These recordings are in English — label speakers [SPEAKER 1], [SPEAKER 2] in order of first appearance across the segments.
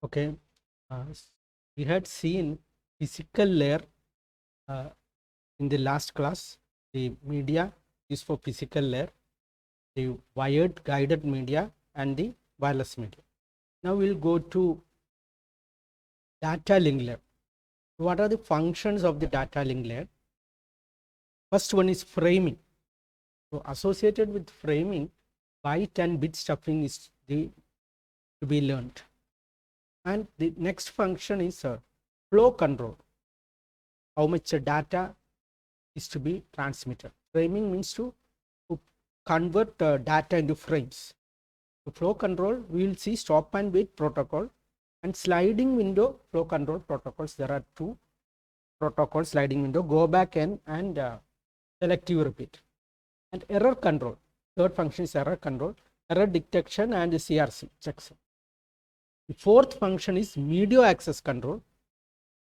[SPEAKER 1] Okay, uh, we had seen physical layer uh, in the last class. The media is for physical layer, the wired guided media and the wireless media. Now we'll go to data link layer. What are the functions of the data link layer? First one is framing. So associated with framing, byte and bit stuffing is to be learned. And the next function is flow control. How much data is to be transmitted. Framing means to convert data into frames. The flow control, we will see stop and wait protocol and sliding window flow control protocols. There are two protocols, sliding window, go back and selective repeat. And error control, third function is error control, error detection and CRC checksum. The fourth function is media access control.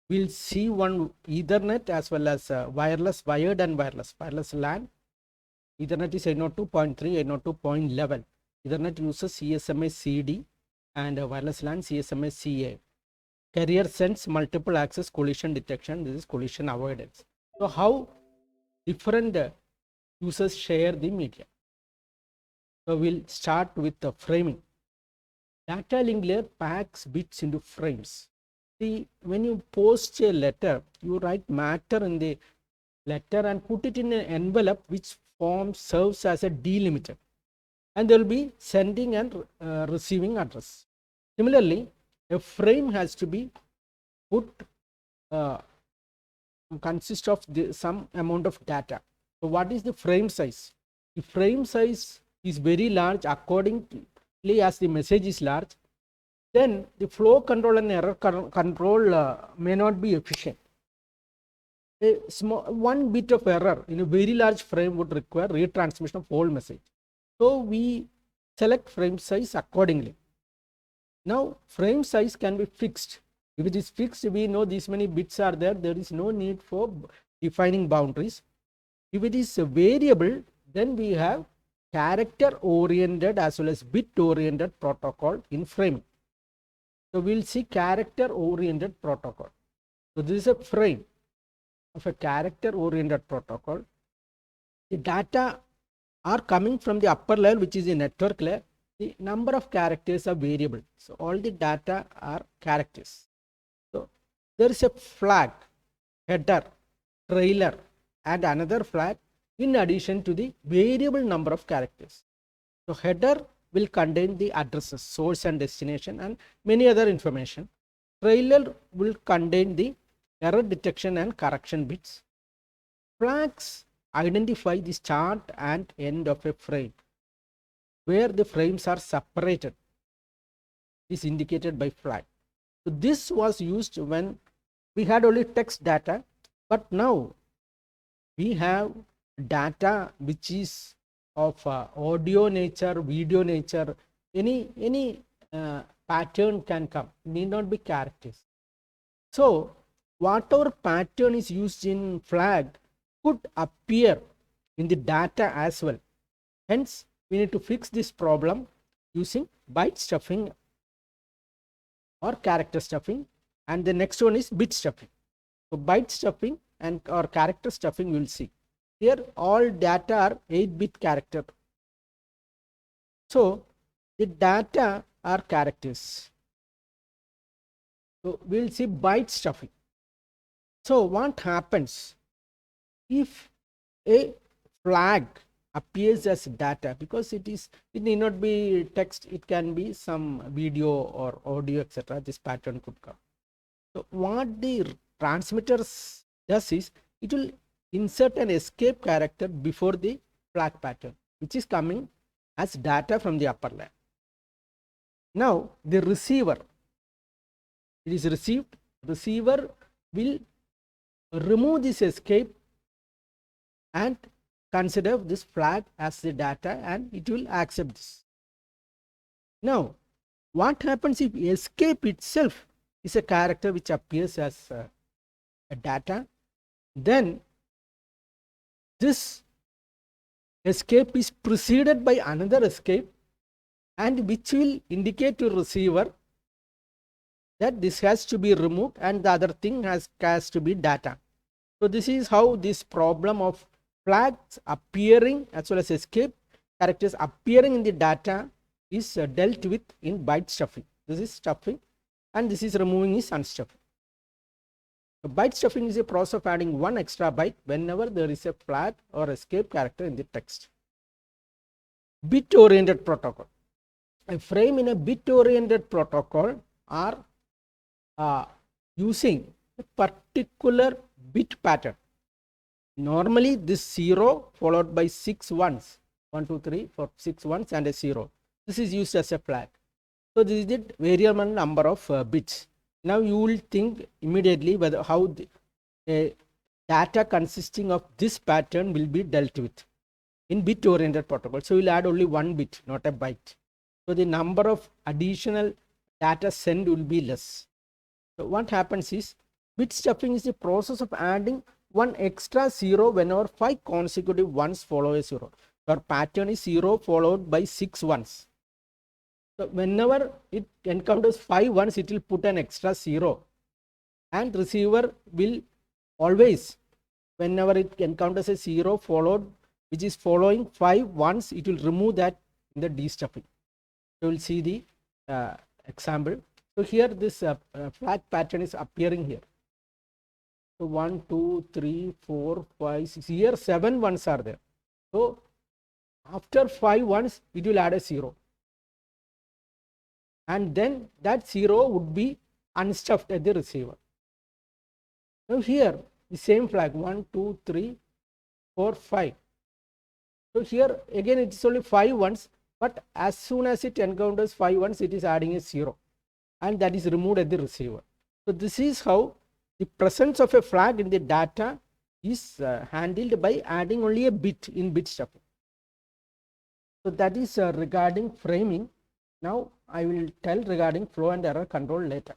[SPEAKER 1] We'll see one Ethernet as well as wireless, wired and wireless LAN. Ethernet is 802.3, 802.11. Ethernet uses CSMA CD and wireless LAN CSMA CA. Carrier sends multiple access collision detection. This is collision avoidance. So how different users share the media? So we'll start with the framing. Data link layer packs bits into frames. See, when you post a letter, you write matter in the letter and put it in an envelope which form serves as a delimiter, and there will be sending and receiving address. Similarly, a frame has to be put consist of some amount of data. So what is the frame size? The frame size is very large accordingly as the message is large, then the flow control and error control may not be efficient. A small one bit of error in a very large frame would require retransmission of whole message. So we select frame size accordingly. Now frame size can be fixed. If it is fixed, we know these many bits are there. There is no need for defining boundaries. If it is a variable, then we have character oriented as well as bit oriented protocol in framing. So we'll see character oriented protocol. So this is a frame of a character oriented protocol. The data are coming from the upper layer, which is the network layer. The number of characters are variable. So all the data are characters. So there is a flag, header, trailer, and another flag in addition to the variable number of characters. So header will contain the addresses, source and destination, and many other information. Trailer will contain the error detection and correction bits. Flags identify the start and end of a frame. Where the frames are separated is indicated by flag. So this was used when we had only text data, but now we have data which is of audio nature, video nature, any pattern can come, need not be characters. So whatever pattern is used in flag could appear in the data as well. Hence we need to fix this problem using byte stuffing or character stuffing, and the next one is bit stuffing. So byte stuffing and or character stuffing we will see. Here all data are 8-bit character. So the data are characters. So we will see byte stuffing. So what happens if a flag appears as data, because it need not be text, it can be some video or audio, etc. This pattern could come. So what the transmitters does is it will insert an escape character before the flag pattern, which is coming as data from the upper layer. Now the receiver, it is received, receiver will remove this escape and consider this flag as the data, and it will accept this. Now what happens if escape itself is a character which appears as a data? Then this escape is preceded by another escape, and which will indicate to receiver that this has to be removed and the other thing has to be data. So this is how this problem of flags appearing as well as escape characters appearing in the data is dealt with in byte stuffing. This is stuffing and this is removing is unstuffing. So byte stuffing is a process of adding one extra byte whenever there is a flag or escape character in the text. Bit oriented protocol. A frame in a bit oriented protocol are using a particular bit pattern. Normally this 0 followed by 6 ones, 1 2 3 4 6 ones and a 0. This is used as a flag. So this is the variable number of bits. Now you will think immediately whether how a data consisting of this pattern will be dealt with in bit oriented protocol. So you will add only one bit, not a byte. So the number of additional data sent will be less. So what happens is bit stuffing is the process of adding one extra 0 whenever 5 consecutive ones follow a 0. Your pattern is 0 followed by 6 ones. So whenever it encounters 5 ones, it will put an extra 0, and receiver will always, whenever it encounters a 0 followed which is following 5 ones, it will remove that in the destuffing. You will see the example. So here this flag pattern is appearing here. So 1 2 3 4 5 6, here 7 ones are there. So after 5 ones it will add a 0, and then that 0 would be unstuffed at the receiver. Now here the same flag 1 2 3 4 5. So here again it is only 5 ones, but as soon as it encounters 5 ones, it is adding a 0, and that is removed at the receiver. So this is how the presence of a flag in the data is handled by adding only a bit in bit stuffing. So that is regarding framing. Now I will tell regarding flow and error control later.